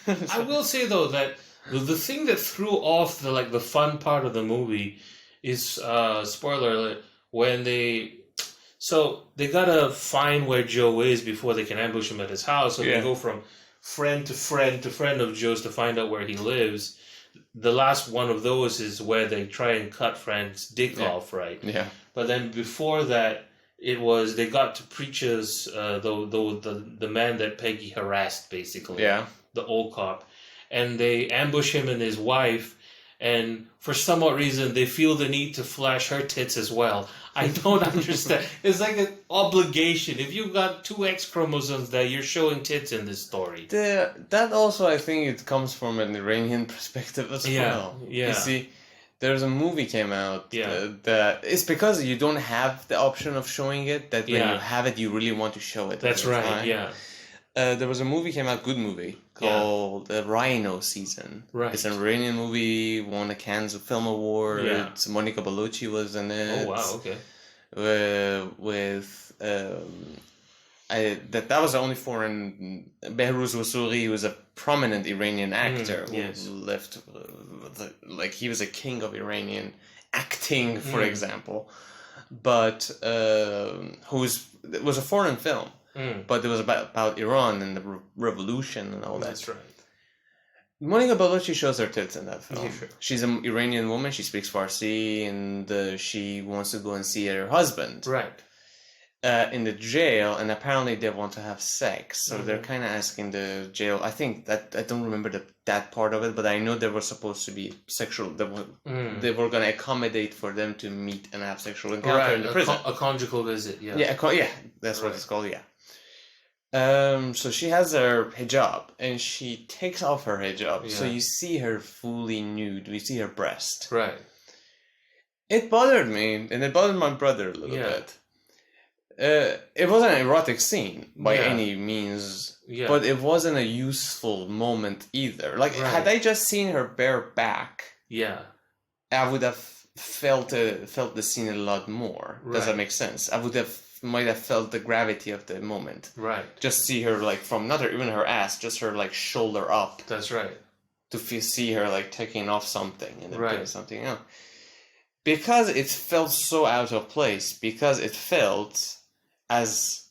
I will say though that the thing that threw off the fun part of the movie is spoiler alert, when they gotta find where Joe is before they can ambush him at his house. So they go from friend to friend to friend of Joe's to find out where he lives. The last one of those is where they try and cut Frank's dick off, right? Yeah. But then before that, they got to Preacher's the man that Peggy harassed, basically. Yeah. The old cop. And they ambush him and his wife, and for some odd reason they feel the need to flash her tits as well. I don't understand. It's like an obligation. If you've got 2 X chromosomes there, you're showing tits in this story. That also, I think it comes from an Iranian perspective as well. Yeah. You see, there's a movie came out that it's because you don't have the option of showing it, that when you have it, you really want to show it. That's right, time. Yeah. There was a movie came out, good movie, called Rhino Season. Right. It's an Iranian movie, won a Cannes Film Award. Yeah. Monica Bellucci was in it. Oh, wow, okay. That was the only foreign... Behruz Wasuri was a prominent Iranian actor who lived... he was a king of Iranian acting, for example. but it was a foreign film, but it was about Iran and the revolution and all that. That's right. Monica Bellucci shows her tits in that film. Yeah, sure. She's an Iranian woman. She speaks Farsi, and she wants to go and see her husband. Right. In the jail, and apparently they want to have sex. So they're kind of asking the jail. I think that I don't remember that part of it, but I know they were supposed to be sexual. They were going to accommodate for them to meet and have sexual encounter in the prison. A conjugal visit. Yeah. Yeah, that's what it's called. Yeah. So she has her hijab, and she takes off her hijab, so you see her fully nude. We see her breast. Right. It bothered me, and it bothered my brother a little bit. It wasn't an erotic scene by any means, but it wasn't a useful moment either. Like, had I just seen her bare back, I would have felt the scene a lot more. Does that make sense? I might have felt the gravity of the moment. Right. Just see her, like, from not even her ass, just her, like, shoulder up. That's right. To see her, like, taking off something and then doing something else. Because it felt so out of place, because it felt, as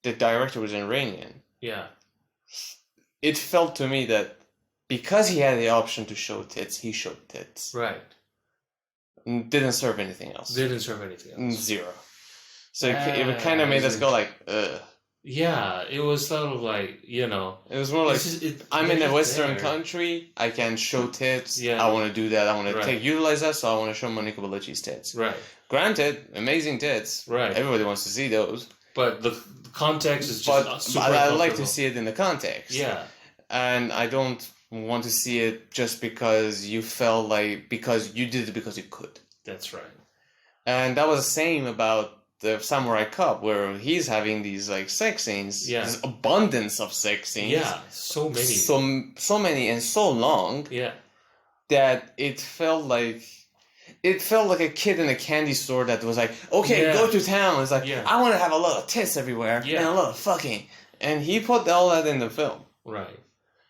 the director was Iranian, it felt to me that because he had the option to show tits, he showed tits. Right. Didn't serve anything else. Zero. So it kind of made us go like, ugh. Yeah, it was sort of like, you know. It was more like, I'm in a Western country, I can show tits, I want to do that, I want to utilize that, so I want to show Monica Bellucci's tits. Right. Granted, amazing tits. Right. Everybody wants to see those. But the context is just super But I like to see it in the context. Yeah. And I don't want to see it just because you felt like, because you did it because you could. That's right. And that was the same about the Samurai Cop, where he's having these like sex scenes. Yeah. There's abundance of sex scenes. Yeah, so many. So many and so long. Yeah. That it felt like a kid in a candy store that was like, okay, go to town. It's like, I want to have a lot of tits everywhere and a lot of fucking. And he put all that in the film. Right.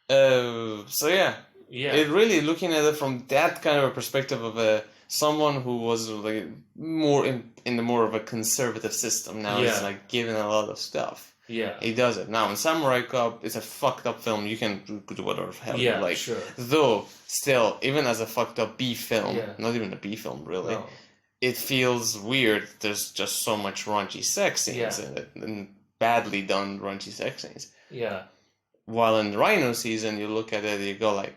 So yeah. It really, looking at it from that kind of a perspective of someone who was like more in the more of a conservative system now is like given a lot of stuff. Yeah. He does it. Now in Samurai Cop, it's a fucked up film. You can do whatever the hell you like. Sure. Though, still, even as a fucked up B film, not even a B film really, it feels weird. There's just so much raunchy sex scenes in it, and badly done raunchy sex scenes. Yeah. While in Rhino season, you look at it, you go like,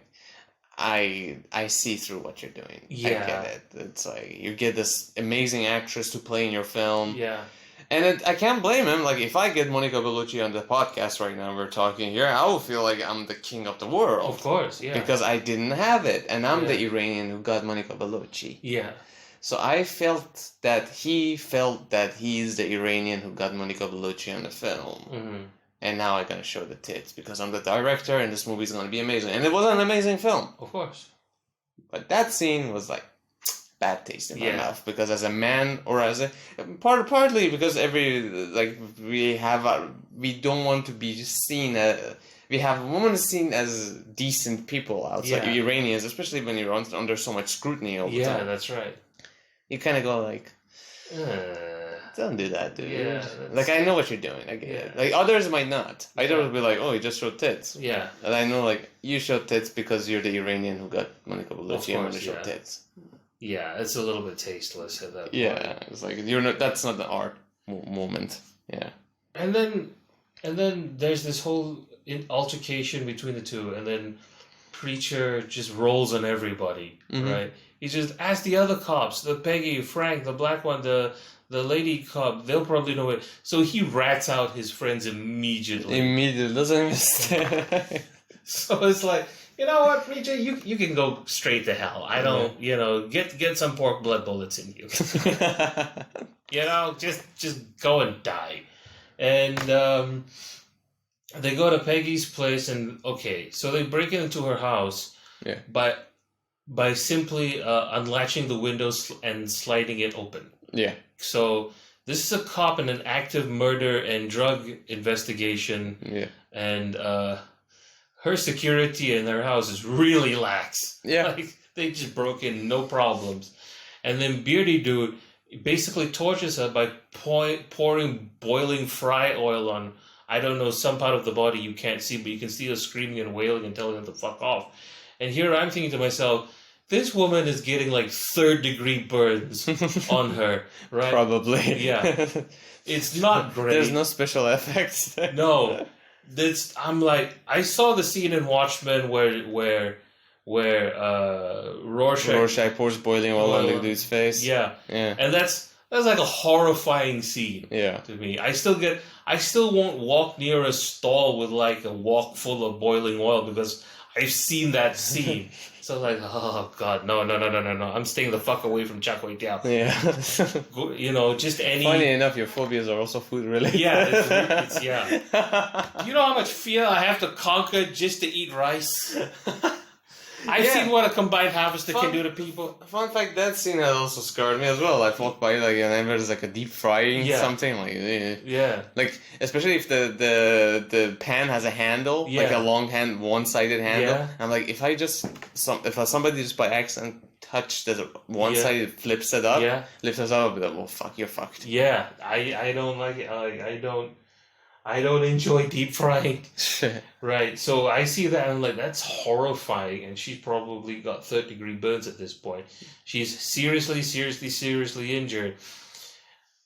I see through what you're doing. Yeah. I get it. It's like, you get this amazing actress to play in your film. Yeah. And I can't blame him. Like, if I get Monica Bellucci on the podcast right now, we're talking here, I will feel like I'm the king of the world. Of course, yeah. Because I didn't have it. And I'm the Iranian who got Monica Bellucci. Yeah. So I felt that he felt that he's the Iranian who got Monica Bellucci on the film. Mm-hmm. And now I'm going to show the tits because I'm the director and this movie's going to be amazing. And it was an amazing film. Of course. But that scene was like bad taste in my mouth because as a man or as a... Partly because we don't want to be seen as... We have women seen as decent people outside Iranians, especially when you're under so much scrutiny all the time. Yeah, that's right. You kind of go like... Don't do that, dude. Yeah, like, I know what you're doing. I get it. Like, others might not. Others will be like, oh, you just showed tits. Yeah. And I know, like, you showed tits because you're the Iranian who got Monica Bellucci and want to show tits. Yeah, it's a little bit tasteless at that point. Yeah, it's like, that's not the art moment. Yeah. And then there's this whole altercation between the two, and then Preacher just rolls on everybody, right? He just asks the other cops, the Peggy, Frank, the black one, the lady cop, they'll probably know it. So he rats out his friends immediately. Doesn't even stay. So it's like, you know what, Preacher, you can go straight to hell. I don't, get some pork blood bullets in you. Just go and die. And they go to Peggy's place and, so they break into her house by simply unlatching the windows and sliding it open. Yeah. So this is a cop in an active murder and drug investigation. Yeah. And her security in their house is really lax. Yeah. Like, they just broke in, no problems. And then Beardy Dude basically tortures her by pouring boiling fry oil on, I don't know, some part of the body you can't see, but you can see her screaming and wailing and telling her to fuck off. And here I'm thinking to myself, this woman is getting like 3rd-degree burns on her, right? Probably. Yeah. It's not great. There's no special effects. No. I'm like, I saw the scene in Watchmen where Rorschach pours boiling oil on the dude's face. Yeah. And that's like a horrifying scene. Yeah. To me. I still won't walk near a stall with like a wok full of boiling oil because I've seen that scene. So like, oh god, no. I'm staying the fuck away from char kway teow. Yeah. You know, just any. Funny enough, your phobias are also food related. Yeah, it's yeah. Do you know how much fear I have to conquer just to eat rice? I've seen what a combined harvester can do to people. Fun fact, that scene has also scarred me as well. I walked by like and there's like a deep frying something like like especially if the pan has a handle, like a long hand, one-sided handle. Yeah. I'm like, if somebody just by accident touched the one side, it flips it up, lifts it up, like, well, fuck, you're fucked. Yeah, I don't like it. I don't enjoy deep frying. Right. So I see that and I'm like, that's horrifying. And she's probably got 3rd-degree burns at this point. She's seriously injured.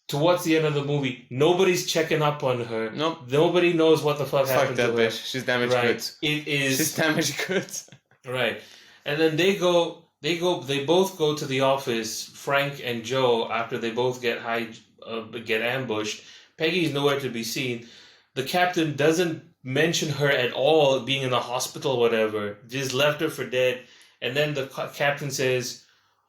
Towards the end of the movie, nobody's checking up on her. Nope. Nobody knows what the fuck happened to her. Bitch. She's damaged goods. She's damaged goods. Right. And then they both go to the office, Frank and Joe, after they both get ambushed. Peggy's nowhere to be seen. The captain doesn't mention her at all being in the hospital or whatever. Just left her for dead. And then the captain says,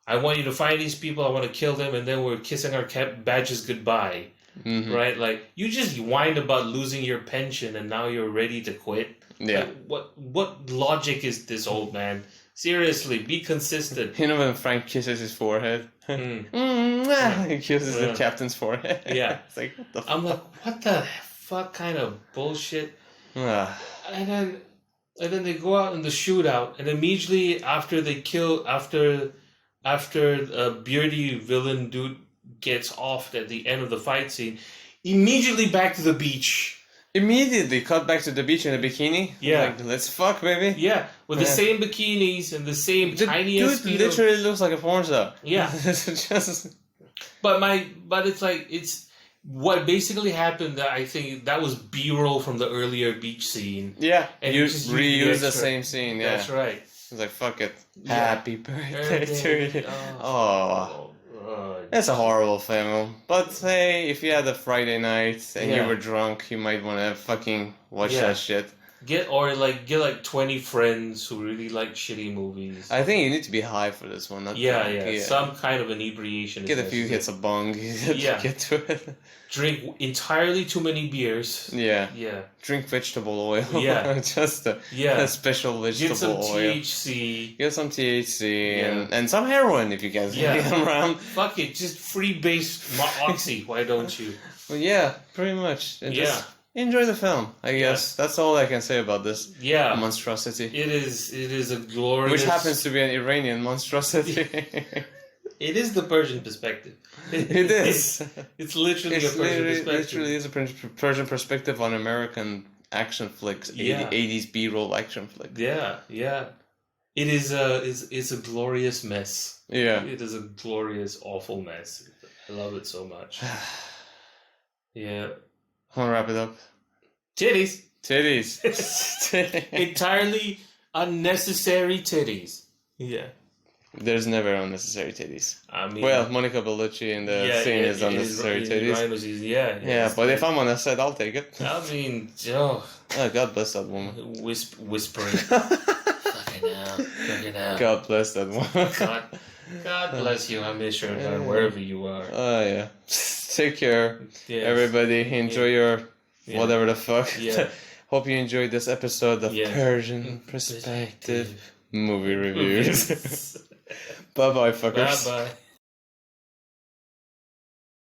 I want you to find these people. I want to kill them. And then we're kissing our badges goodbye. Mm-hmm. Right? Like, you just whined about losing your pension and now you're ready to quit. Yeah. Like, what logic is this, old man? Seriously, be consistent. You know when Frank kisses his forehead? He kisses the captain's forehead. Yeah. It's like, what the fuck? I'm like, what the fuck kind of bullshit? And then they go out in the shootout, and immediately after they kill, after a beardy villain dude gets off at the end of the fight scene, immediately back to the beach. Immediately cut back to the beach in a bikini. Yeah. Like, let's fuck, baby. Yeah. With the same bikinis and the same tiniest... Dude literally looks like a porn star. Yeah. But it's what basically happened. That I think that was B-roll from the earlier beach scene. Yeah. And you reuse the same scene. Yeah. That's right. It's like, fuck it. Yeah. Happy birthday to you. Oh. It's a horrible film. But hey, if you had a Friday night and you were drunk, you might want to fucking watch that shit. Get 20 friends who really like shitty movies. I think you need to be high for this one. Yeah. Some kind of inebriation. Get a few hits of bong. Get to it. Drink entirely too many beers. Yeah. Yeah. Drink vegetable oil. Yeah. Just a special vegetable oil. Get some THC and some heroin if you guys get them around. Fuck it, just free base oxy. Why don't you? Well, yeah, pretty much. And just enjoy the film, I guess. That's all I can say about this monstrosity. It is a glorious... Which happens to be an Iranian monstrosity. It is the Persian perspective. It is. It's literally a Persian perspective. It literally is a Persian perspective on American action flicks. 80s B-roll action flick. Yeah. It is it's a glorious mess. Yeah. It is a glorious, awful mess. I love it so much. Yeah. I want to wrap it up. Titties. Entirely unnecessary titties. Yeah. There's never unnecessary titties. I mean... Well, Monica Bellucci in the scene is unnecessary titties. Yeah, but if I'm on the set, I'll take it. I mean, Joe... Oh, God bless that woman. Whispering. Fucking hell. God bless that woman. God bless you. I miss her wherever you are. Oh, yeah. Take care, everybody. Enjoy your whatever the fuck. Yeah. Hope you enjoyed this episode of Persian Perspective Movie Reviews. Bye-bye, fuckers. Bye-bye.